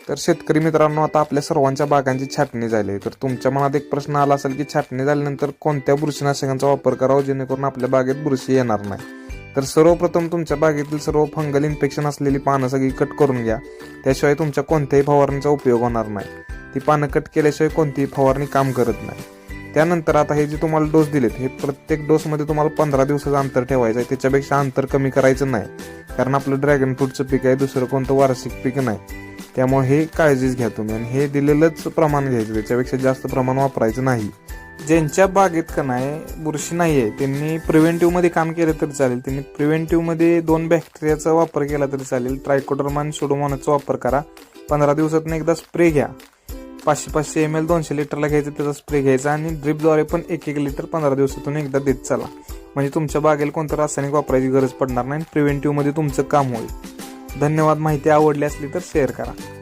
तर शेतकरी मित्रांनो, आता आपल्या सर्वांच्या बागांची छाटणी झाली आहे. तर तुमच्या मनात एक प्रश्न आला असेल की छाटणी झाल्यानंतर कोणत्या बुरशीनाशकांचा वापर करावा जेणेकरून आपल्या बागेत बुरशी येणार नाही. तर सर्वप्रथम तुमच्या बागेतील सर्व फंगल इन्फेक्शन असलेली पानं सगळी कट करून घ्या. त्याशिवाय तुमच्या कोणत्याही फवारणीचा उपयोग होणार नाही. ती पानं कट केल्याशिवाय कोणतीही फवारणी काम करत नाही. त्यानंतर आता हे जे तुम्हाला डोस दिलेत, हे प्रत्येक डोसमध्ये तुम्हाला 15 दिवसाचं अंतर ठेवायचं आहे. त्याच्यापेक्षा अंतर कमी करायचं नाही, कारण आपलं ड्रॅगन फ्रूटचं पीक आहे, दुसरं कोणतं वार्षिक पीक नाही. त्यामुळे हे काळजीच घ्या तुम्ही, आणि हे दिलेलंच प्रमाण घ्यायचं, त्याच्यापेक्षा जास्त प्रमाण वापरायचं नाही. ज्यांच्या बागेत का नाही बुरशी नाही आहे त्यांनी प्रिव्हेंटिव्हमध्ये काम केलं तरी चालेल. त्यांनी प्रिव्हेंटिव्हमध्ये 2 बॅक्टेरियाचा वापर केला तरी चालेल. ट्रायकोडर्मा आणि सुडोमोनासचा वापर करा. 15 दिवसातून एकदा स्प्रे घ्या. 500 ml 200 लिटरला घ्यायचं, त्याचा स्प्रे घ्यायचा, आणि ड्रिपद्वारे पण 1 लिटर 15 दिवसातून एकदा देत चला. म्हणजे तुमच्या बागेला कोणतं रासायनिक वापरायची गरज पडणार नाही. प्रिव्हेंटिव्हमध्ये तुमचं काम होईल. धन्यवाद. माहिती आवडली असली तर शेअर करा.